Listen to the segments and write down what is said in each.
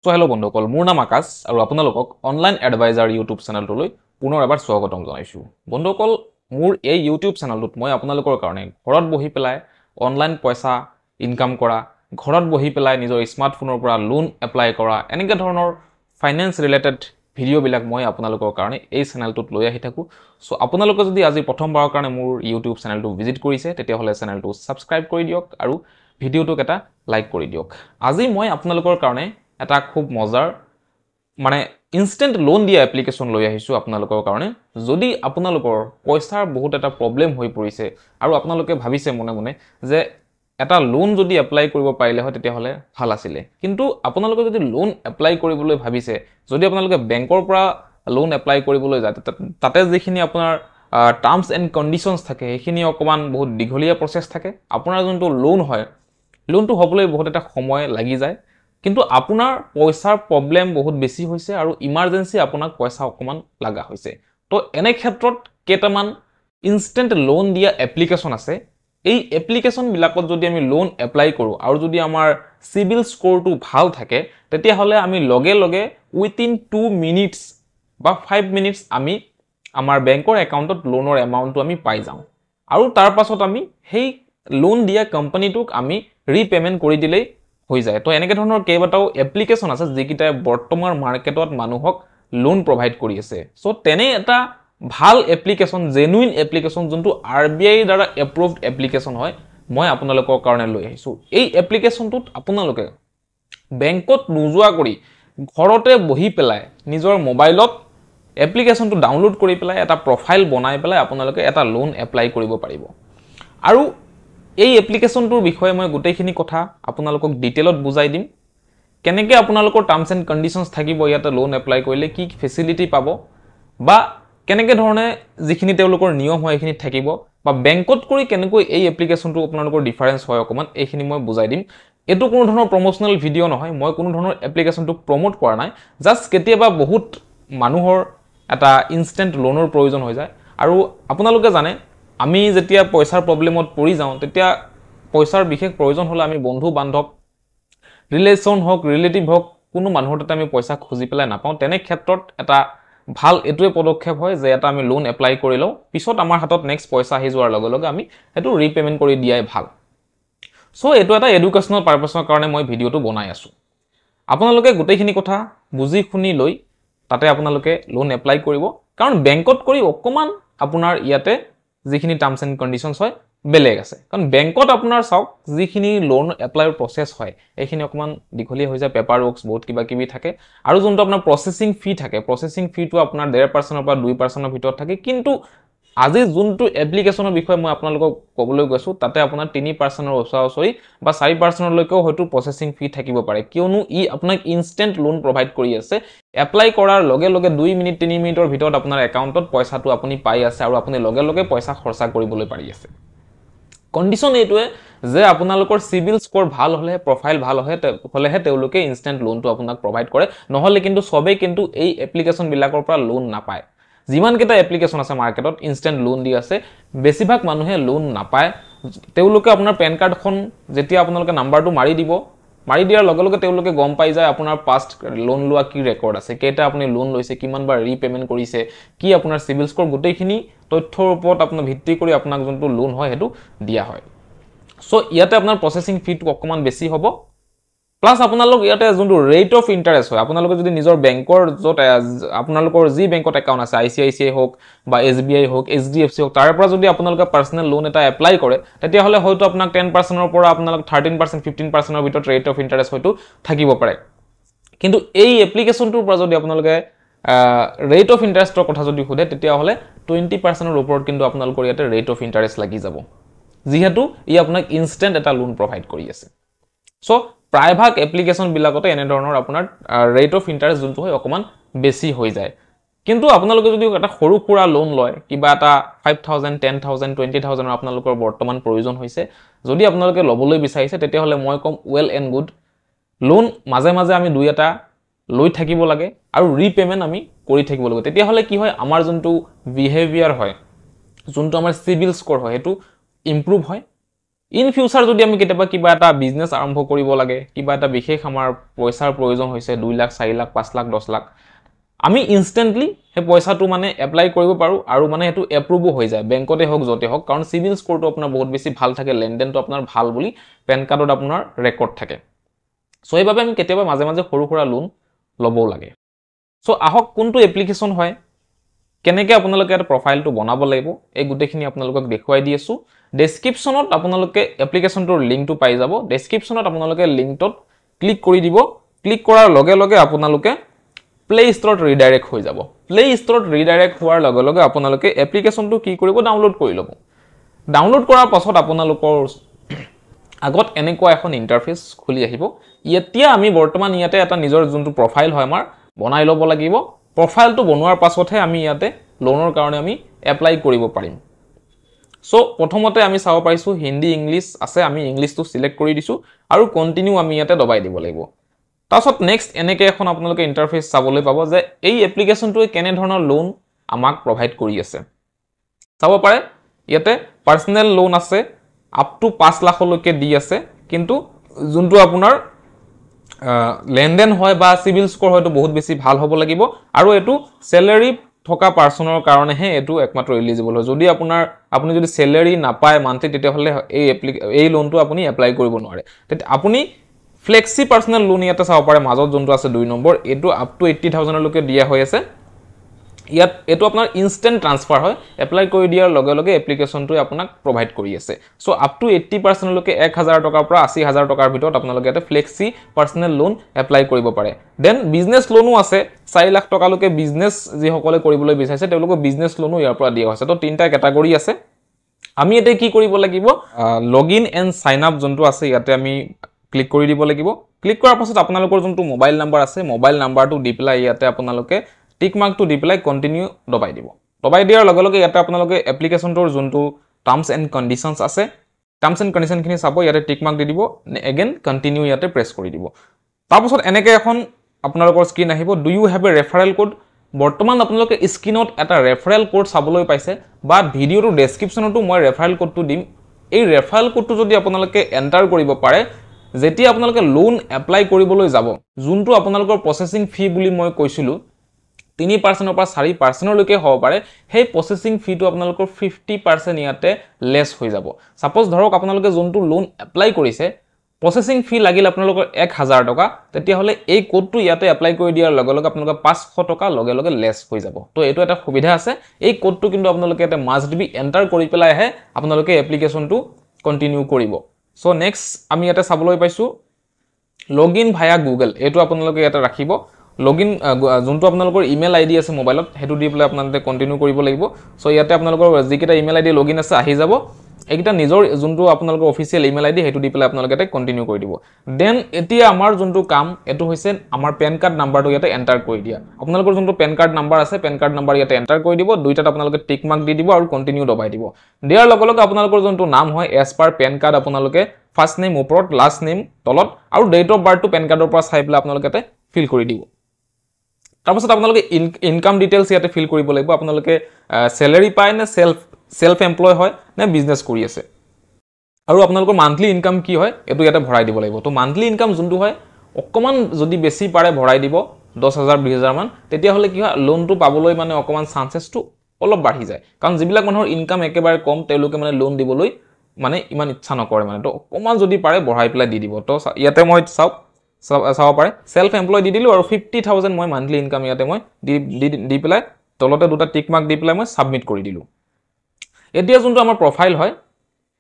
So hello বন্ধুসকল মোৰ নাম আকাশ আৰু আপোনালোকক অনলাইন এডভাইজাৰ ইউটিউব চেনেলটোলৈ পুনৰ এবাৰ স্বাগতম জনাইছো বন্ধুসকল মোৰ এই ইউটিউব চেনেলটোত মই আপোনালোকৰ কাৰণে ঘৰত বহি পেলাই অনলাইন পইচা ইনকাম কৰা ঘৰত বহি পেলাই নিজৰ স্মাৰ্টফোনৰ পৰা লোন এপ্লাই কৰা এনেকা ধৰণৰ ফাইনান্স ৰিলেটেড ভিডিও বিলাক মই আপোনালোকৰ কাৰণে এই চেনেলটোত লৈ আহি থাকো সো আপোনালোকে যদি আজি প্ৰথমবাৰৰ কাৰণে মোৰ ইউটিউব চেনেলটো ভিজিট কৰিছে তেতিয়া হলে চেনেলটো সাবস্ক্ৰাইব কৰি দিয়ক আৰু ভিডিওটোক এটা লাইক কৰি দিয়ক আজি মই আপোনালোকৰ কাৰণে এটা খুব মজাৰ মানে ইনস্ট্যান্ট লোন দিয়া এপ্লিকেশন লৈ আহিছো আপোনালোকৰ কাৰণে যদি আপোনালোকৰ পইচাৰ বহুত এটা প্ৰবলেম হৈ পৰিছে আৰু আপোনালোকে ভাবিছে মনে মনে যে এটা লোন যদি এপ্লাই কৰিব পাৰিলে হয় তেতিয়া হলে ভাল আছিল কিন্তু আপোনালোকে যদি লোন এপ্লাই কৰিবলৈ ভাবিছে যদি আপোনালোকে বেংকৰ পৰা লোন এপ্লাই কৰিবলৈ যায় তাতে যিখিনি আপোনাৰ টাৰ্মস এন্ড কন্ডিশনস থাকে সেইখিনি অকমান বহুত দীঘলীয়া প্ৰসেস থাকে আপোনাৰ যোনটো লোন হয় লোনটো হ'বলৈ বহুত এটা সময় লাগি যায় কিন্তু আপোনাৰ পইচাৰ প্ৰবলেম বহুত বেছি হৈছে আৰু ইমাৰ্জেন্সি আপোনাক পইচা অকমান লাগা হৈছে তো এনে ক্ষেত্ৰত কেটামান ইনস্ট্যান্ট লোন দিয়া এপ্লিকেশন আছে এই এপ্লিকেশন বিলাকত যদি আমি লোন এপ্লাই কৰো আৰু যদি আমাৰ সিবিল স্কোৰটো ভাল থাকে তেতিয়া হলে আমি লগে লগে উইথিন 2 মিনিটস বা 5 মিনিটস আমি আমাৰ বেংকৰ একাউন্টত লোনৰ এমাউন্টটো আমি পাই যাওঁ আৰু তাৰ পাছত আমি সেই লোন দিয়া কোম্পানীটোক আমি ৰিপেমেন্ট কৰি দিলেই হৈ যায় তো এনেকে ধৰণৰ কেইবাটাও এপ্লিকেশন আছে যিকিটা বৰ্তমান মাৰ্কেটত মানুহক লোন প্ৰভাইড কৰি আছে সো তেনে এটা ভাল এপ্লিকেশন জেনুইন এপ্লিকেশন যোনটো আৰবিআই দ্বাৰা এপ্ৰুভড এপ্লিকেশন হয় মই আপোনালোকৰ কাৰণে লৈ আহিছো এই এপ্লিকেশনটোত আপোনালোকে বেংকত নোযোৱা কৰি ঘৰতে বহি পেলাই নিজৰ মোবাইলত এপ্লিকেশনটো ডাউনলোড কৰি পেলাই এটা প্ৰফাইল বনাই পেলাই আপোনালোকে এটা লোন এপ্লাই কৰিব পাৰিব আৰু এই এপ্লিকেশনটোৰ বিষয়ে মই গোটেইখিনি কথা আপোনালোকক ডিটেইলত বুজাই দিম কেনেকৈ আপোনালোকৰ টাৰ্মস এন্ড কন্ডিশনস থাকিব ইয়াতে লোন এপ্লাই কৰিলে কি ফেসিলিটি পাব বা কেনেকৈ ধৰণে যিখিনি তেওঁলোকৰ নিয়ম হয় এইখিনি থাকিব বা বেংকত কৰি কেনেকৈ এই এপ্লিকেশনটো আপোনালোকৰ ডিফাৰেন্স হয় অকমান এইখিনি মই বুজাই দিম এটো কোনো ধৰণৰ প্ৰমোশনাল ভিডিও নহয় মই কোনো ধৰণৰ এপ্লিকেশনটো প্ৰমোট কৰা নাই জাস্ট কেতিয়াবা বহুত মানুহৰ এটা ইনস্ট্যান্ট লোনৰ প্ৰয়োজন হৈ যায় আৰু আপোনালোকে জানে আমি যেতিয়া পইচাৰ প্ৰবলেমত পৰি যাওঁ তেতিয়া পইচাৰ বিশেষ প্ৰয়োজন হলে আমি বন্ধু বান্ধৱ ৰিলেশন হক ৰিলেটিভ হক কোনো মানুহৰ তাতে আমি পইচা খুজি পেলাই নাপাওঁ তেনে ক্ষেত্ৰত এটা ভাল এটোৱে পদক্ষেপ হয় যে এটা আমি লোন এপ্লাই কৰি লওঁ পিছত আমাৰ হাতত নেক্সট পইচা আহি যোৱাৰ লগে লগে আমি এটো ৰিপেমেন্ট কৰি দিয়াই ভাল সো এটো এটা এডুকেশনাল পাৰপাসৰ কাৰণে মই ভিডিওটো বনাই আছো আপোনালোকে গোটেইখিনি কথা বুজি শুনি লৈ তাতে আপোনালোকে লোন এপ্লাই কৰিব কাৰণ বেংকত কৰি অকমান আপোনাৰ ইয়াতে যিখিনি টাৰ্মস এন্ড কন্ডিশনস হয় বেলেগ আছে কাৰণ বেংকত আপোনাৰ চাওক যিখিনি লোন এপ্লাইৰ প্ৰসেস হয় এইখিনি অকমান দীঘলীয়া হৈ যায় পেপাৰ ওয়াৰ্কস বহুত কিবা কিবি থাকে আৰু যোনটো আপোনাৰ প্ৰসেসিং ফি থাকে প্ৰসেসিং ফিটো আপোনাৰ 1.5% পৰা 2% ভিতৰত থাকে কিন্তু আজি যোনটো এপ্লিকেশনৰ বিষয়ে মই আপোনালোকক কবলৈ গৈছো তাতে আপোনাৰ 3% ওচৰা-ওচৰি বা 4% লৈকেও হয়তো প্ৰসেসিং ফি থাকিব পাৰে কিয়নো ই আপোনাক ইনস্ট্যান্ট লোন প্ৰভাইড কৰি আছে এপ্লাই কৰাৰ লগে লগে 2 মিনিট 3 মিনিটৰ ভিতৰত আপোনাৰ একাউন্টত পইচাটো আপুনি পাই আছে আৰু আপুনি লগে লগে পইচা খৰচা কৰিবলৈ পাৰি আছে কন্ডিশন এইটোৱে যে আপোনালোকৰ সিবিল স্কোৰ ভাল হলে প্ৰফাইল ভাল হলেহে তেওঁলোকে ইনস্ট্যান্ট লোনটো আপোনাক প্ৰভাইড কৰে নহলে কিন্তু সবে কিন্তু এই এপ্লিকেশন বিলাকৰ পৰা লোন নাপায় যিমান কেটা এপ্লিকেশন আছে মাৰ্কেটত ইনস্ট্যান্ট লোন দি আছে বেছিভাগ মানুহে লোন নাপায় তেওঁলোকে আপোনাৰ পেন কাৰ্ডখন যেতিয়া আপোনালোকে নাম্বাৰটো মাৰি দিয়াৰ লগে লগে তেওঁলোকে গম পাই যায় আপোনাৰ পাষ্ট লোন লোৱা কি ৰেকৰ্ড আছে কেটা আপুনি লোন লৈছে কিমান বাৰ ৰিপেমেন্ট কৰিছে কি আপোনাৰ সিবিল স্কোৰ গোটেইখিনি তথ্যৰ ওপৰত আপোনাৰ ভিত্তি কৰি আপোনাক যোনটো লোন হয় হেতু দিয়া হয় সো ইয়াতে আপোনাৰ প্ৰসেসিং ফিটো অকমান বেছি হ'ব প্লাস আপোনালোক ইয়াতে যোনটো ৰেট অফ ইন্টাৰেষ্ট হয় আপোনালোকে যদি নিজৰ বেংকৰ যত আপোনালোকৰ যি বেংকত একাউন্ট আছে আইসিআইসিআই হোক বা এসবিআই হোক এইচডিএফসি হোক তাৰ পৰা যদি আপোনালোকে পাৰ্সোনাল লোন এটা এপ্লাই কৰে তেতিয়া হলে হয়তো আপোনাক 10% ৰ পৰা আপোনালোক 13% 15% ৰ ভিতৰত ৰেট অফ ইন্টাৰেষ্ট হয়তো থাকিব পাৰে কিন্তু এই এপ্লিকেশনটোৰ পৰা যদি আপোনালোকে ৰেট অফ ইন্টাৰেষ্টৰ কথা যদি খুদে তেতিয়া হলে 20% ৰ ওপৰত কিন্তু আপোনালোকৰ ইয়াতে ৰেট অফ ইন্টাৰেষ্ট লাগি যাব যিহেতু ই আপোনাক ইনস্ট্যান্ট এটা লোন প্ৰভাইড কৰি আছে সো প্ৰায়ভাগ এপ্লিকেশন বিলাকতে এনে ধৰণৰ আপোনাৰ ৰেট অফ ইন্টাৰেষ্ট যোনটো হয় অকমান বেছি হৈ যায় কিন্তু আপোনালোকে যদি এটা সৰু খুৰা লোন লয় কিবা এটা 5000 10000 20000 আপোনালোকৰ বৰ্তমান প্ৰয়োজন হৈছে যদি আপোনালোকে লবলৈ বিচাৰিছে তেতিয়া হলে মই কম ওয়েল এন্ড গুড লোন মাজে মাজে আমি দুই এটা লৈ থাকিব লাগে আৰু ৰিপেমেন্ট আমি কৰি থাকিব লাগে তেতিয়া হলে কি হয় আমাৰ যোনটো বিহেভিয়াৰ হয় যোনটো আমাৰ সিবিল স্কোৰ হয় হেতু ইমপ্ৰুভ হয় ইন ফিউচাৰ যদি আমি কেতিয়াবা কিবা এটা বিজনেছ আৰম্ভ কৰিব লাগে, কিবা এটা বিশেষ আমাৰ পইচাৰ প্ৰয়োজন হৈছে 2 লাখ 4 লাখ 5 লাখ 10 লাখ, আমি ইনষ্টেণ্টলি সেই পইচাটো মানে এপ্লাই কৰিব পাৰোঁ আৰু মানে সেইটো এপ্ৰুভো হৈ যায় বেংকতে হওক য'তে হওক, কাৰণ চিভিল স্ক'ৰটো আপোনাৰ বহুত বেছি ভাল থাকে, লেনদেনটো আপোনাৰ ভাল বুলি পেন কাৰ্ডত আপোনাৰ ৰেকৰ্ড থাকে। চ' সেইবাবে আমি কেতিয়াবা মাজে মাজে সৰু সুৰা লোন ল'বও লাগে। চ' আহক কোনটো এপ্লিকেশ্যন হয়, কেনেকৈ আপোনালোকে এটা প্ৰফাইলটো বনাব লাগিব, এই গোটেইখিনি আপোনালোকক দেখুৱাই দি আছোঁ। ডেছক্ৰিপশ্যনত আপোনালোকে এপ্লিকেশ্যনটোৰ লিংকটো পাই যাব। ডেছক্ৰিপশ্যনত আপোনালোকে লিংকটোত ক্লিক কৰি দিব। ক্লিক কৰাৰ লগে লগে আপোনালোকে প্লে ষ্টৰত ৰিডাইৰেক্ট হৈ যাব। প্লে ষ্টৰত ৰিডাইৰেক্ট হোৱাৰ লগে লগে আপোনালোকে এপ্লিকেশ্যনটো কি কৰিব, ডাউনলোড কৰি ল'ব। ডাউনলোড কৰাৰ পাছত আপোনালোকৰ আগত এনেকুৱা এখন ইণ্টাৰফেচ খুলি আহিব। এতিয়া আমি বৰ্তমান ইয়াতে এটা নিজৰ যোনটো প্ৰফাইল হয় আমাৰ বনাই ল'ব লাগিব। প্ৰফাইলটো বনোৱাৰ পাছতহে আমি ইয়াতে লোনৰ কাৰণে আমি এপ্লাই কৰিব পাৰিম। চ' প্ৰথমতে আমি চাব পাৰিছোঁ হিন্দী ইংলিছ আছে, আমি ইংলিছটো চিলেক্ট কৰি দিছোঁ আৰু কণ্টিনিউ আমি ইয়াতে দবাই দিব লাগিব। তাৰপিছত নেক্সট এনেকৈ এখন আপোনালোকে ইণ্টাৰফেচ চাবলৈ পাব যে এই এপ্লিকেশ্যনটোৱে কেনেধৰণৰ লোন আমাক প্ৰভাইড কৰি আছে। চাব পাৰে ইয়াতে পাৰ্চনেল লোন আছে, আপ টু 5 লাখলৈকে দি আছে, কিন্তু যোনটো আপোনাৰ লেনদেন হয় বা চিভিল স্ক'ৰ হয়তো বহুত বেছি ভাল হ'ব লাগিব আৰু এইটো চেলাৰী থকা পাৰ্চনৰ কাৰণেহে এইটো একমাত্ৰ এলিজিবল হয়। যদি আপুনি যদি চেলাৰী নাপায় মান্থলি, তেতিয়াহ'লে এই লোনটো আপুনি এপ্লাই কৰিব নোৱাৰে। তেতিয়া আপুনি ফ্লেক্সি পাৰ্চনেল লোন ইয়াতে চাব পাৰে, মাজত যোনটো আছে 2 নম্বৰ, এইটো আপ টু 80,000লৈকে দিয়া হৈ আছে। ইয়াত এইটো আপোনাৰ ইনষ্টেণ্ট ট্ৰান্সফাৰ হয়, এপ্লাই কৰি দিয়াৰ লগে লগে এপ্লিকেশ্যনটোৱে আপোনাক প্ৰভাইড কৰি আছে। চ' আপ টু 80%লৈকে 1,000 টকাৰ পৰা 80,000 টকাৰ ভিতৰত আপোনালোকে ইয়াতে ফ্লেক্সি পাৰ্চনেল লোন এপ্লাই কৰিব পাৰে। দেন বিজনেছ লোনো আছে, 4 লাখ টকালৈকে বিজনেছ যিসকলে কৰিবলৈ বিচাৰিছে তেওঁলোকক বিজনেছ লোনো ইয়াৰ পৰা দিয়া হৈছে। তো 3টা কেটাগৰী আছে। আমি এতিয়া কি কৰিব লাগিব, লগ ইন এণ্ড চাইন আপ যোনটো আছে ইয়াতে আমি ক্লিক কৰি দিব লাগিব। ক্লিক কৰাৰ পাছত আপোনালোকৰ যোনটো মোবাইল নাম্বাৰ আছে, মোবাইল নাম্বাৰটো দি পেলাই ইয়াতে আপোনালোকে টিক মাৰ্কটো দি পেলাই কণ্টিনিউ দবাই দিব। দবাই দিয়াৰ লগে লগে ইয়াতে আপোনালোকে এপ্লিকেশ্যনটোৰ যোনটো টাৰ্মছ এণ্ড কণ্ডিশ্যনছ আছে, টাৰ্মছ এণ্ড কণ্ডিশ্যনখিনি চাব, ইয়াতে টিক মাৰ্ক দি দিব, এগেইন কণ্টিনিউ ইয়াতে প্ৰেছ কৰি দিব। তাৰপাছত এনেকৈ এখন আপোনালোকৰ স্ক্ৰীন আহিব, do you have a referral code. বৰ্তমান আপোনালোকে স্ক্ৰীনত এটা ৰেফাৰেল কোড চাবলৈ পাইছে, বা ভিডিঅ'টোৰ ডেছক্ৰিপশ্যনতো মই ৰেফাৰেল কোডটো দিম। এই ৰেফাৰেল কোডটো যদি আপোনালোকে এণ্টাৰ কৰিব পাৰে, যেতিয়া আপোনালোকে লোন এপ্লাই কৰিবলৈ যাব, যোনটো আপোনালোকৰ প্ৰচেছিং ফি বুলি মই কৈছিলোঁ 3% পৰা 4%লৈকে হ'ব পাৰে, সেই প্ৰচেছিং ফিটো আপোনালোকৰ 50% ইয়াতে লেছ হৈ যাব। ছাপ'জ ধৰক আপোনালোকে যোনটো লোন এপ্লাই কৰিছে, প্ৰচেছিং ফি লাগিল আপোনালোকৰ 1,000 টকা, তেতিয়াহ'লে এই কোডটো ইয়াতে এপ্লাই কৰি দিয়াৰ লগে লগে আপোনালোকৰ 500 টকা লগে লগে লেছ হৈ যাব। তো এইটো এটা সুবিধা আছে। এই কোডটো কিন্তু আপোনালোকে ইয়াতে মাষ্ট বি এণ্টাৰ কৰি পেলাইহে আপোনালোকে এপ্লিকেশ্যনটো কণ্টিনিউ কৰিব। চ' নেক্সট আমি ইয়াতে চাবলৈ পাইছোঁ লগ ইন ভায়া গুগল, এইটো আপোনালোকে ইয়াতে ৰাখিব। লগ ইন যোনটো আপোনালোকৰ ইমেইল আইডি আছে মোবাইলত, সেইটো দি পেলাই আপোনালোকে কণ্টিনিউ কৰিব লাগিব। চ' ইয়াতে আপোনালোকৰ যিকেইটা ইমেইল আইডি লগ ইন আছে আহি যাব, এইকেইটা নিজৰ যোনটো আপোনালোকৰ অফিচিয়েল ইমেইল আইডি সেইটো দি পেলাই আপোনালোকে ইয়াতে কণ্টিনিউ কৰি দিব। দেন এতিয়া আমাৰ যোনটো কাম এইটো হৈছে আমাৰ পেন কাৰ্ড নাম্বাৰটো ইয়াতে এণ্টাৰ কৰি দিয়া। আপোনালোকৰ যোনটো পেন কাৰ্ড নাম্বাৰ আছে, পেন কাৰ্ড নাম্বাৰ ইয়াতে এণ্টাৰ কৰি দিব, দুইটাত আপোনালোকে টিক মাৰ্ক দি দিব আৰু কণ্টিনিউ দবাই দিব। দিয়াৰ লগে লগে আপোনালোকৰ যোনটো নাম হয় এজ পাৰ পেন কাৰ্ড, আপোনালোকে ফাৰ্ষ্ট নেম ওপৰত, লাষ্ট নেম তলত আৰু ডেট অফ বাৰ্থটো পেন কাৰ্ডৰ পৰা চাই পেলাই আপোনালোকে ইয়াতে ফিল কৰি দিব। তাৰপাছত আপোনালোকে ইনকাম ডিটেইলছ ইয়াতে ফিল কৰিব লাগিব। আপোনালোকে চেলাৰী পায় নে সেলফ এমপ্লয় হয় নে বিজনেছ কৰি আছে, আৰু আপোনালোকৰ মান্থলি ইনকাম কি হয় এইটো ইয়াতে ভৰাই দিব লাগিব। তো মান্থলি ইনকাম যোনটো হয় অকণমান যদি বেছি পাৰে ভৰাই দিব, 10,000 20,000 মান, তেতিয়াহ'লে কি হয় লোনটো পাবলৈ মানে অকণমান চান্সেছটো অলপ বাঢ়ি যায়। কাৰণ যিবিলাক মানুহৰ ইনকাম একেবাৰে কম তেওঁলোকে মানে লোন দিবলৈ মানে ইমান ইচ্ছা নকৰে, মানে তো অকণমান যদি পাৰে বঢ়াই পেলাই দি দিব। তো ইয়াতে মই চাব পাৰে সেলফ এমপ্লয় দি দিলোঁ আৰু 50,000 মই মান্থলি ইনকাম ইয়াতে মই দি পেলাই তলতে দুটা টিক মাৰ্ক দি পেলাই মই ছাবমিট কৰি দিলোঁ। এতিয়া যোনটো আমাৰ প্ৰফাইল হয়,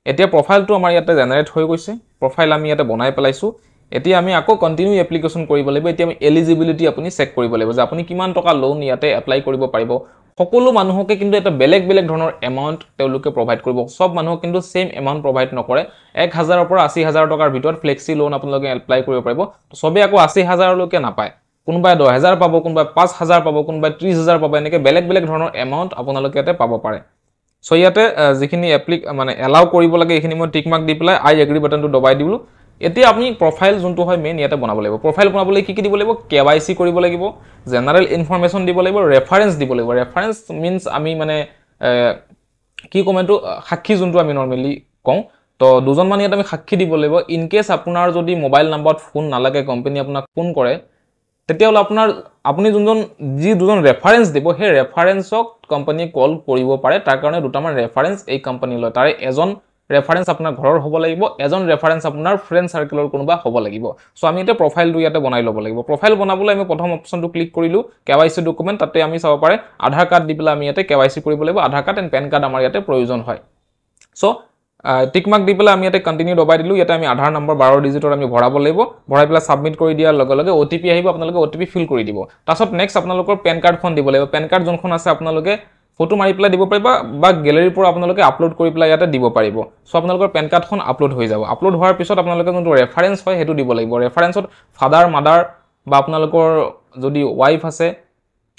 এতিয়া প্ৰফাইলটো আমাৰ ইয়াতে জেনেৰেট হৈ গৈছে, প্ৰফাইল আমি ইয়াতে বনাই পেলাইছোঁ। এতিয়া আমি আকৌ কণ্টিনিউ এপ্লিকেশ্যন কৰিব লাগিব। এতিয়া আমি এলিজিবিলিটি আপুনি চেক কৰিব লাগিব যে আপুনি কিমান টকা লোন ইয়াতে এপ্লাই কৰিব পাৰিব। সকলো মানুহকে কিন্তু এটা বেলেগ বেলেগ ধৰণৰ এমাউণ্ট তেওঁলোকে প্ৰভাইড কৰিব, চব মানুহক কিন্তু ছেইম এমাউণ্ট প্ৰভাইড নকৰে। 1,000ৰ পৰা 80,000 টকাৰ ভিতৰত ফ্লেক্সি লোন আপোনালোকে এপ্লাই কৰিব পাৰিব। চবেই আকৌ 80,000লৈকে নাপায়, কোনোবাই 10,000 পাব, কোনোবাই 5,000 পাব, কোনোবাই 30,000 পাব, এনেকৈ বেলেগ বেলেগ ধৰণৰ এমাউণ্ট আপোনালোকে ইয়াতে পাব পাৰে। চ' ইয়াতে যিখিনি মানে এলাউ কৰিব লাগে এইখিনি মই টিক মাৰ্ক দি পেলাই আই এগ্ৰি বাটনটো দবাই দিলোঁ। এতিয়া আপুনি প্ৰফাইল যোনটো হয় মেইন ইয়াতে বনাব লাগিব। প্ৰফাইল বনাবলৈ কি দিব লাগিব, KYC কৰিব লাগিব, জেনাৰেল ইনফৰমেশ্যন দিব লাগিব, ৰেফাৰেঞ্চ দিব লাগিব। ৰেফাৰেঞ্চ মিনছ আমি মানে কি ক'ম এইটো সাক্ষী যোনটো আমি নৰ্মেলি কওঁ, তো দুজন মান ইয়াত আমি সাক্ষী দিব লাগিব ইন কেস আপোনাৰ যদি মোবাইল নাম্বাৰত ফোন নালাগে কোম্পানী আপোনাক ফোন কৰে তেতিয়াহ'লে আপুনি যি দুজন ৰেফাৰেন্স দিব সেই ৰেফাৰেন্সক কোম্পানীয়ে কল কৰিব পাৰে তাৰ কাৰণে দুটামান ৰেফাৰেন্স এই কোম্পানী লয় তাৰে এজন ৰেফাৰেন্স আপোনাৰ ঘৰৰ হ'ব লাগিব এজন ৰেফাৰেন্স আপোনাৰ ফ্ৰেন্ড সাৰ্কেলৰ কোনোবা হ'ব লাগিব সো আমি এটা প্ৰফাইলটো ইয়াতে বনাই ল'ব লাগিব প্ৰফাইল বনাবলৈ আমি প্ৰথম অপচনটো ক্লিক কৰিলো কেৱাইসি ডকুমেন্ট তাতে আমি চাব পাৰে আধাৰ কাৰ্ড দি পেলাই আমি ইয়াতে কেৱাইসি কৰিব লাগিব আধাৰ কাৰ্ড এণ্ড পেন কাৰ্ড আমাৰ ইয়াতে প্ৰয়োজন হয় সো টিক মাৰ্ক দি পেলাই আমি ইয়াতে কন্টিনিউ দবাই দিলো ইয়াতে আমি আধাৰ নম্বৰ 12 ডিজিটৰ আমি ভৰাব লাগিব ভৰাই পেলাই সাবমিট কৰি দিয়াৰ লগে লগে ওটিপি আহিব আপোনালোকে ওটিপি ফিল কৰি দিব তাৰছত নেক্সট আপোনালোকৰ পেন কাৰ্ডখন দিব লাগিব পেন কাৰ্ড যোনখন আছে আপোনালোকে ফটো মাৰি পেলাই দিব পাৰিবা বা গ্যালাৰীৰ পৰা আপোনালোকে আপলোড কৰি পেলাই ইয়াতে দিব পাৰিব সো আপোনালোকৰ পেন কাৰ্ডখন আপলোড হৈ যাব আপলোড হোৱাৰ পিছত আপোনালোকে যোনটো ৰেফাৰেন্স হয় হেতু দিব লাগিব ৰেফাৰেন্সত ফাদাৰ মাদাৰ বা আপোনালোকৰ যদি ওয়াইফ আছে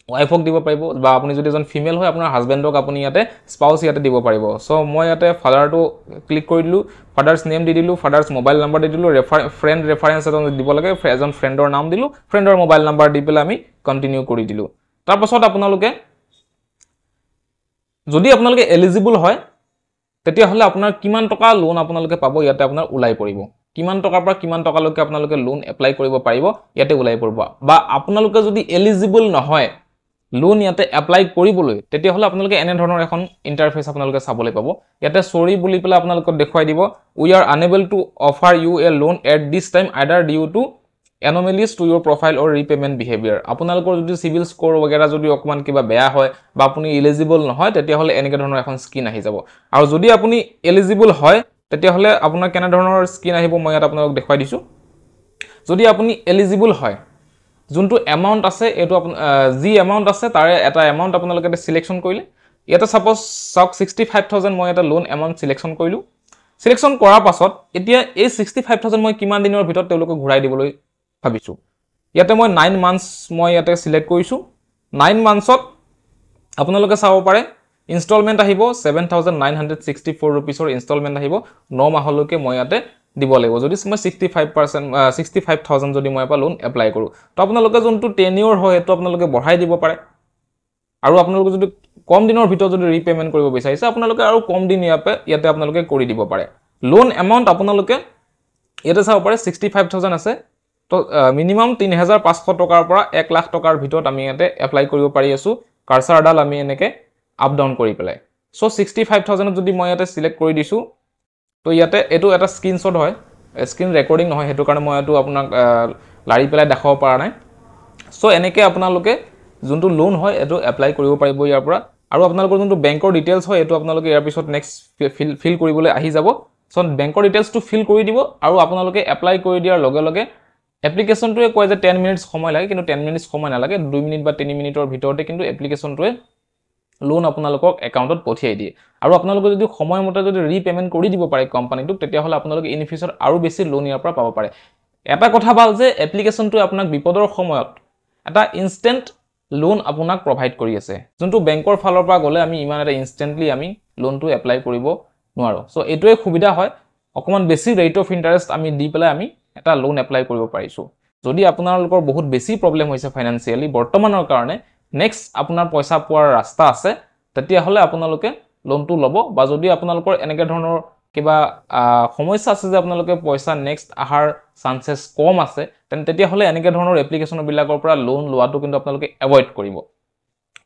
ওয়াইফক দিব পাৰিব বা আপুনি যদি এজন ফিমেল হয় আপোনাৰ হাজবেণ্ডক আপুনি ইয়াতে স্পাউস ইয়াতে দিব পাৰিব সো মই ইয়াতে ফাদাৰটো ক্লিক কৰি দিলো ফাদাৰস নেম দি দিলো ফাদাৰস মোবাইল নাম্বাৰ দি দিলো ফ্ৰেন্ড ৰেফাৰেন্স এটা দিব লাগে এজন ফ্ৰেণ্ডৰ নাম দিলো ফ্ৰেণ্ডৰ মোবাইল নাম্বাৰ দি পেলাই আমি কন্টিনিউ কৰি দিলো তাৰ পাছত আপোনালোকে যদি আপোনালোকে এলিজিবল হয় তেতিয়া হলে আপোনাৰ কিমান টকা লোন আপোনালোকে পাব ইয়াতে আপোনাৰ উলাই পৰিব কিমান টকাৰ পৰা কিমান টকা লৈকে আপোনালোকে লোন এপ্লাই কৰিব পাৰিব ইয়াতে উলাই পৰিব বা আপোনালোকে যদি এলিজিবল নহয় লোন ইয়াতে এপ্লাই কৰিবলৈ তেতিয়া হলে আপোনালোকে এনে ধৰণৰ এখন ইন্টাৰফেস আপোনালোকে চাবলৈ পাব ইয়াতে সৰি বুলি পেলা আপোনালোকক দেখুৱাই দিব we are unable to offer you a loan at this time either due to anomalies to your profile or repayment behavior আপোনালোকৰ যদি সিভিল স্কোৰ वगैरह যদি অকমান কিবা বেয়া হয় বা আপুনি এলিজিবল নহয় তেতিয়া হলে এনেকে ধৰণৰ এখন স্কিন আহি যাব আৰু যদি আপুনি এলিজিবল হয় তেতিয়া হলে আপোনাৰ কেনে ধৰণৰ স্কিন আহিব মই ইয়াত আপোনালোক দেখুৱাই দিছো যদি আপুনি এলিজিবল হয় যোনটো এমাউন্ট আছে এটো জি এমাউন্ট আছে তাৰে এটা এমাউন্ট আপোনালোকে সিলেকশন কৰিলে এটা সাপোজ 65000 মই এটা লোন এমাউন্ট সিলেকশন কৰিলো সিলেকশন কৰাৰ পাছত এতিয়া এই 65000 মই কিমান দিনৰ ভিতৰত তেওঁলোকক ঘূৰাই দিবলৈ ভাবিছো ইয়াতে মই 9 মান্থস মই ইয়াতে সিলেক্ট কৰিছো 9 মান্থসত আপোনালোকে চাব পাৰে ইনষ্টলমেন্ট আহিব 7964 रुपीसৰ ইনষ্টলমেন্ট আহিব 9 মাহলৈকে মই ইয়াতে দিব লাগিব যদি মই 65000 যদি মই লোন এপ্লাই কৰো তো আপোনালোকে যোনটো টেনিয়ৰ হয় এটো আপোনালোকে বঢ়াই দিব পাৰে আৰু আপোনালোকে যদি কম দিনৰ ভিতৰত যদি ৰিপেমেন্ট কৰিব বিচাৰিছে আপোনালোকে আৰু কম দিন ইয়াতে আপোনালোকে কৰি দিব পাৰে লোন এমাউন্ট আপোনালোকে ইয়াতে চাব পাৰে 65000 আছে তো মিনিমাম 3500 টকাৰ পৰা 1 লাখ টকাৰ ভিতৰত আমি ইয়াতে এপ্লাই কৰিব পাৰি আছো কাৰ্সাৰডাল আমি এনেকে আপ ডাউন কৰি পেলাই সো 65000 যদি মই ইয়াতে সিলেক্ট কৰি দিছো তো ইয়াতে এটো এটা স্ক্ৰিনশ্বট হয় স্ক্ৰিন ৰেকৰ্ডিং নহয় হেতু কাৰণে মই এটো আপোনাক লাৰি পেলাই দেখাব পৰা নাই সো এনেকে আপোনালোকে যোনটো লোন হয় এটো এপ্লাই কৰিব পাৰিব ইয়াৰ পৰা আৰু আপোনালোকৰ যোনটো বেংকৰ ডিটেইলছ হয় এটো আপোনালোকে ইয়াৰ পিছত নেক্সট ফিল কৰিবলৈ আহি যাব সো বেংকৰ ডিটেইলছটো ফিল কৰি দিব আৰু আপোনালোকে এপ্লাই কৰি দিয়াৰ লগে লগে এপ্লিকেশনটোৱে কয় যে 10 মিনিটস সময় লাগে কিন্তু 10 মিনিটস সময় নালাগে 2 মিনিট বা 3 মিনিটৰ ভিতৰতে কিন্তু এপ্লিকেশনটোৱে লোন আপোনালোকক একাউন্টত পঠিয়াই দিয়ে আৰু আপোনালোকে যদি সময়মতে যদি ৰিপেমেন্ট কৰি দিব পাৰে কোম্পানীটোক তেতিয়া হলে আপোনালোকে ইন ফিউচাৰ আৰু বেছি লোন ইয়াৰ পৰা পাব পাৰে এটা কথা ভাল যে এপ্লিকেশনটোৱে আপোনাক বিপদৰ সময়ত এটা ইনষ্টেন্ট লোন আপোনাক প্ৰভাইড কৰি আছে যোনটো বেংকৰ ফালৰ পৰা গলে আমি ইমান এটা ইনষ্টেন্টলি আমি লোনটো এপ্লাই কৰিব নোৱাৰো সো এটোৱে সুবিধা হয় অকমান বেছি ৰেট অফ ইন্টাৰেষ্ট আমি দি পেলাই আমি এটা লোন এপ্লাই কৰিব পাৰিছো যদি আপোনালোকৰ বহুত বেছি প্ৰবলেম হৈছে ফাইনান্সিয়ালি বৰ্তমানৰ কাৰণে নেক্সট আপোনাৰ পইচা পোৱাৰ ৰাস্তা আছে তেতিয়া হলে আপোনালোকে লোনটো লব বা যদি আপোনালোকৰ এনেকে ধৰণৰ কিবা সমস্যা আছে যে আপোনালোকে পইচা নেক্সট আহাৰ চান্সেস কম আছে তেতিয়া হলে এনেকে ধৰণৰ এপ্লিকেশন বিলাকৰ পৰা লোন লোৱাটো কিন্তু আপোনালোকে এভয়েড কৰিব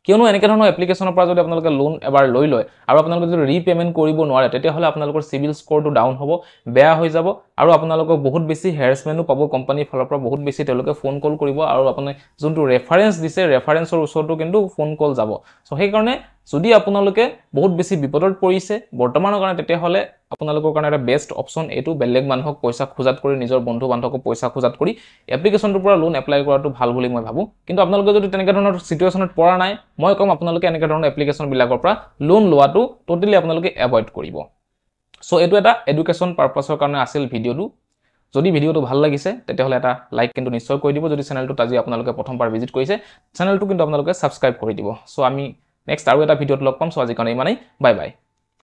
কিয়নো এনেকে ধৰণৰ এপ্লিকেশনৰ পৰা যদি আপোনালোকে লোন এবাৰ লৈ লয় আৰু আপোনালোকে যদি ৰিপেমেন্ট কৰিব নোৱাৰে তেতিয়া হলে আপোনালোকৰ সিভিল স্কোৰটো ডাউন হ'ব বেয়া হৈ যাব আৰু আপোনালোকক বহুত বেছি হেৰাসমেন্টও পাব কোম্পানীৰ ফালৰ পৰা বহুত বেছি তেওঁলোকে ফোন কল কৰিব আৰু আপুনি যোনটো ৰেফাৰেন্স দিছে ৰেফাৰেন্সৰ ওচৰটো কিন্তু ফোন কল যাব সো সেই কাৰণে যদি আপোনালোকে বহুত বেছি বিপদত পৰিছে বৰ্তমানৰ কাৰণে তেতিয়া হলে আপোনালোকৰ কাৰণে এটা বেষ্ট অপচন এটো বেলেগ মানুহক পইচা খুজাত কৰি নিজৰ বন্ধু বান্ধৱক পইচা খুজাত কৰি এপ্লিকেশনটোৰ পৰা লোন এপ্লাই কৰাটো ভাল বুলি মই ভাবো কিন্তু আপোনালোকে যদি তেনেকা ধৰণৰ সিচুৱেচনত পৰা নাই মই কম আপোনালোকে এনেকা ধৰণৰ এপ্লিকেশন বিলাকৰ পৰা লোন লোৱাটো টোটালি আপোনালোকে এভয়েড কৰিব সো এটো এটা এডুকেশন পাৰপাসৰ কাৰণে আছিল ভিডিওটো যদি ভিডিওটো ভাল লাগিছে তেতিয়া হলে এটা লাইক কিন্তু নিশ্চয় কৰি দিব যদি চেনেলটো আজি আপোনালোকে প্ৰথমবাৰ ভিজিট কৰিছে চেনেলটো কিন্তু আপোনালোকে সাবস্ক্ৰাইব কৰি দিব সো আমি নেক্সট আৰু এটা ভিডিওত লগ পাম সো আজি কাৰণে ইমানেই বাই বাই